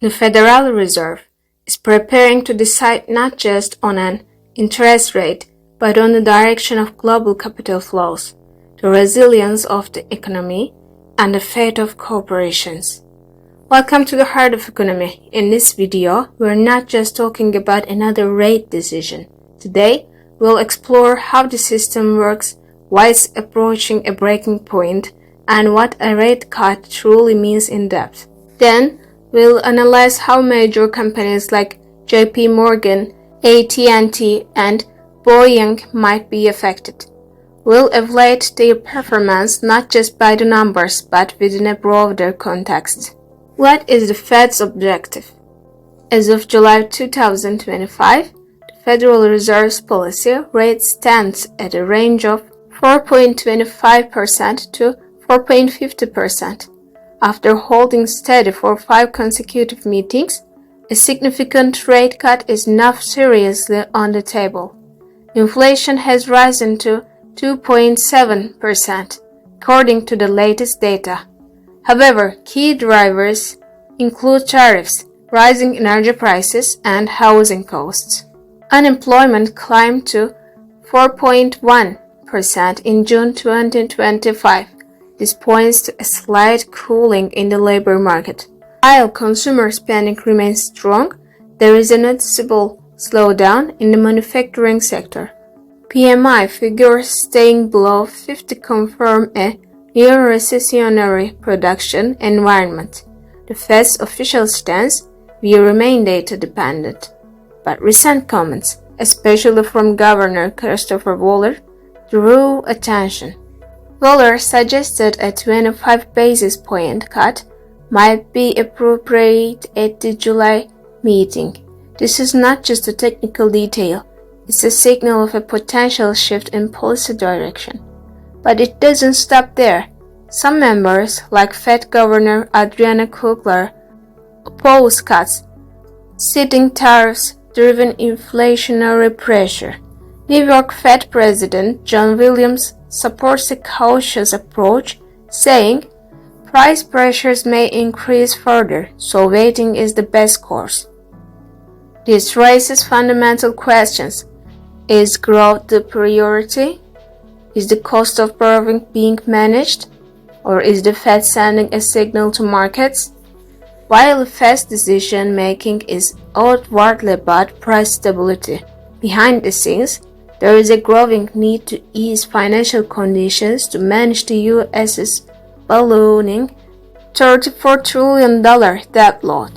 The Federal Reserve is preparing to decide not just on an interest rate, but on the direction of global capital flows, the resilience of the economy, and the fate of corporations. Welcome to the Heart of Economy. In this video, we're not just talking about another rate decision. Today, we'll explore how the system works, why it's approaching a breaking point, and what a rate cut truly means in depth. Then, we'll analyze how major companies like JPMorgan, AT&T, and Boeing might be affected. We'll evaluate their performance not just by the numbers, but within a broader context. What is the Fed's objective? As of July 2025, the Federal Reserve's policy rate stands at a range of 4.25% to 4.50%. After holding steady for 5 consecutive meetings, a significant rate cut is now seriously on the table. Inflation has risen to 2.7%, according to the latest data. However, key drivers include tariffs, rising energy prices, and housing costs. Unemployment climbed to 4.1% in June 2025. This points to a slight cooling in the labor market. While consumer spending remains strong, there is a noticeable slowdown in the manufacturing sector. PMI figures staying below 50 confirm a near-recessionary production environment. The Fed's official stance will remain data-dependent, but recent comments, especially from Governor Christopher Waller, drew attention. Waller suggested a 25 basis point cut might be appropriate at the July meeting. This is not just a technical detail, it's a signal of a potential shift in policy direction. But it doesn't stop there. Some members, like Fed Governor Adriana Kugler, oppose cuts, citing tariffs-driven inflationary pressure. New York Fed President John Williams supports a cautious approach, saying, "Price pressures may increase further, so waiting is the best course." This raises fundamental questions. Is growth the priority? Is the cost of borrowing being managed? Or is the Fed sending a signal to markets? While the Fed's decision-making is outwardly about price stability, behind the scenes, there is a growing need to ease financial conditions to manage the U.S.'s ballooning $34 trillion debt load.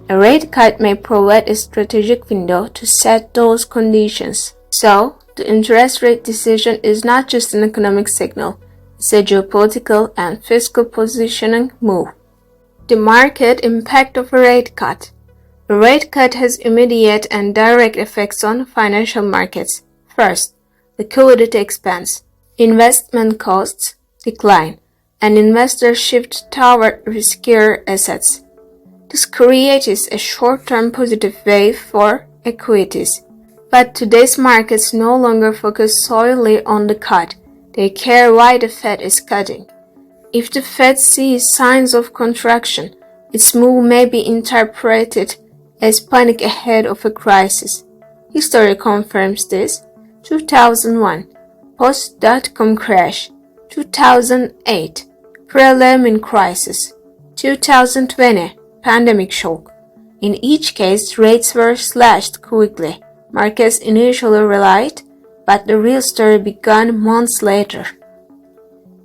A rate cut may provide a strategic window to set those conditions. So, the interest rate decision is not just an economic signal, it's a geopolitical and fiscal positioning move. The market impact of a rate cut. A rate cut has immediate and direct effects on financial markets. First, liquidity expands, investment costs decline, and investors shift toward riskier assets. This creates a short-term positive wave for equities. But today's markets no longer focus solely on the cut. They care why the Fed is cutting. If the Fed sees signs of contraction, its move may be interpreted as panic ahead of a crisis. History confirms this. 2001, post-dot-com crash. 2008, pre-Lehman crisis. 2020, pandemic shock. In each case, rates were slashed quickly. Markets initially relied, but the real story began months later.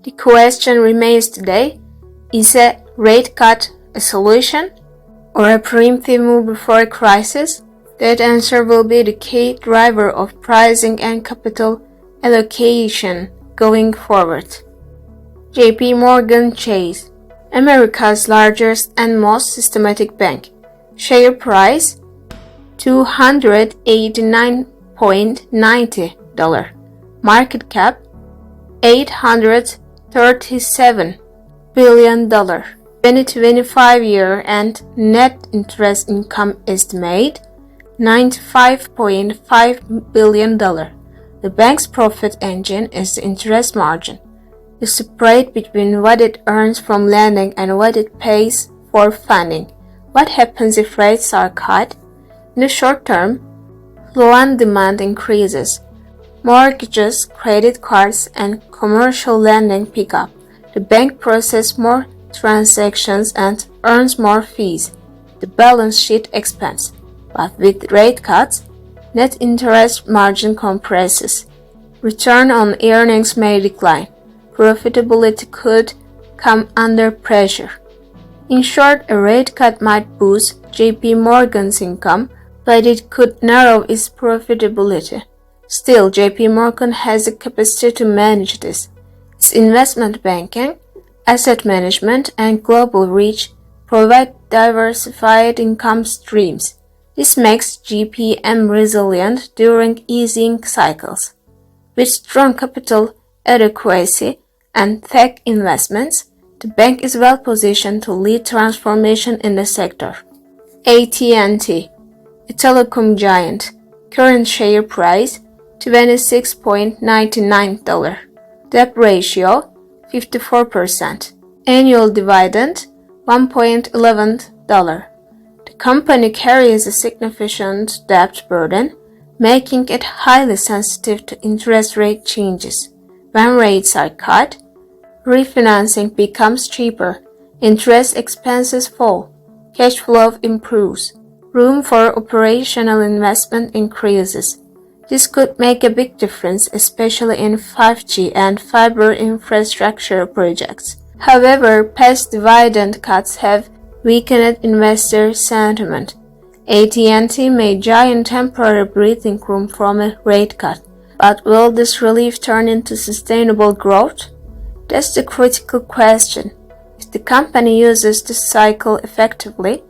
The question remains today, is a rate cut a solution or a preemptive move before a crisis? That answer will be the key driver of pricing and capital allocation going forward. JPMorgan Chase, America's largest and most systematic bank. Share price $289.90. Market cap $837 billion. 2025 year-end net interest income estimate $95.5 billion. The bank's profit engine is the interest margin, the spread between what it earns from lending and what it pays for funding. What happens if rates are cut? In the short term, loan demand increases. Mortgages, credit cards, and commercial lending pick up. The bank processes more transactions and earns more fees. The balance sheet expands. But with rate cuts, net interest margin compresses. Return on earnings may decline. Profitability could come under pressure. In short, a rate cut might boost JPMorgan's income, but it could narrow its profitability. Still, JPMorgan has the capacity to manage this. Its investment banking, asset management, and global reach provide diversified income streams. This makes JPM resilient during easing cycles. With strong capital adequacy and tech investments, the bank is well positioned to lead transformation in the sector. AT&T, a telecom giant, current share price $26.99, debt ratio 54%, annual dividend $1.11. The company carries a significant debt burden, making it highly sensitive to interest rate changes. When rates are cut, refinancing becomes cheaper, interest expenses fall, cash flow improves, room for operational investment increases. This could make a big difference, especially in 5G and fiber infrastructure projects. However, past dividend cuts have weakened investor sentiment. AT&T may gain temporary breathing room from a rate cut, but will this relief turn into sustainable growth? That's the critical question. If the company uses this cycle effectively,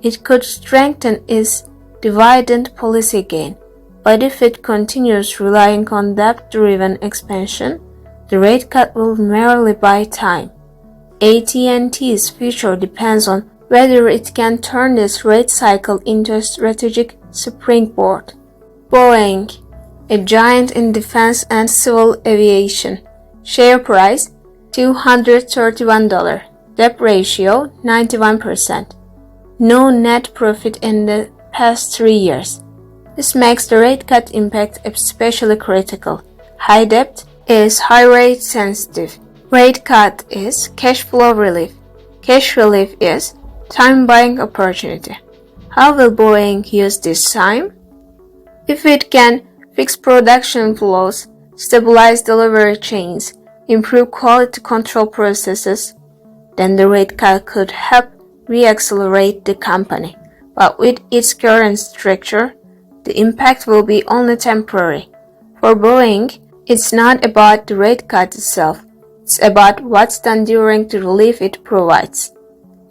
it could strengthen its dividend policy again. But if it continues relying on debt-driven expansion, the rate cut will merely buy time. AT&T's future depends on whether it can turn this rate cycle into a strategic springboard. Boeing, a giant in defense and civil aviation. Share price $231. Debt ratio 91%. No net profit in the past 3 years. This makes the rate cut impact especially critical. High debt is high rate sensitive. Rate cut is cash flow relief. Cash relief is time buying opportunity. How will Boeing use this time? If it can fix production flows, stabilize delivery chains, improve quality control processes, then the rate cut could help re-accelerate the company. But with its current structure, the impact will be only temporary. For Boeing, it's not about the rate cut itself. It's about what's done during the relief it provides.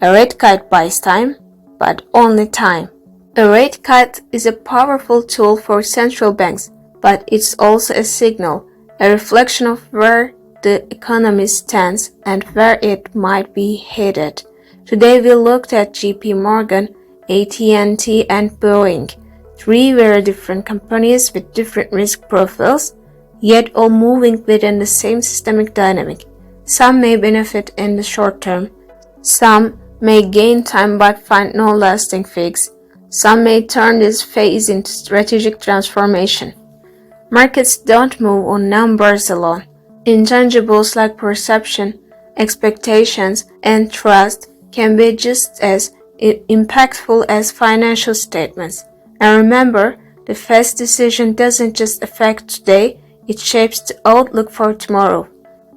A rate cut buys time, but only time. A rate cut is a powerful tool for central banks, but it's also a signal, a reflection of where the economy stands and where it might be headed. Today we looked at JPMorgan, AT&T, and Boeing, three very different companies with different risk profiles, yet all moving within the same systemic dynamic. Some may benefit in the short term, some may gain time but find no lasting fix, some may turn this phase into strategic transformation. Markets don't move on numbers alone. Intangibles like perception, expectations, and trust can be just as impactful as financial statements. And remember, the fast decision doesn't just affect today, it shapes the outlook for tomorrow.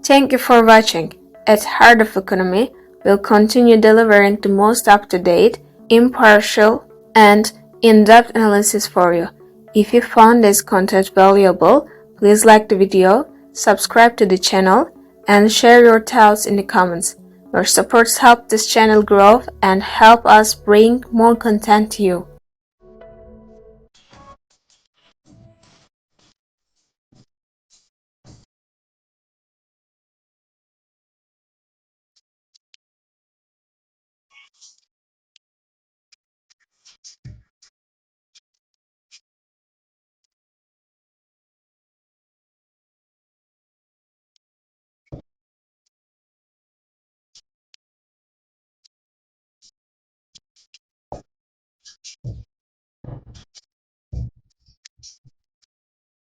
Thank you for watching. At Heart of Economy, we'll continue delivering the most up-to-date, impartial, and in-depth analysis for you. If you found this content valuable, please like the video, subscribe to the channel, and share your thoughts in the comments. Your supports help this channel grow and help us bring more content to you.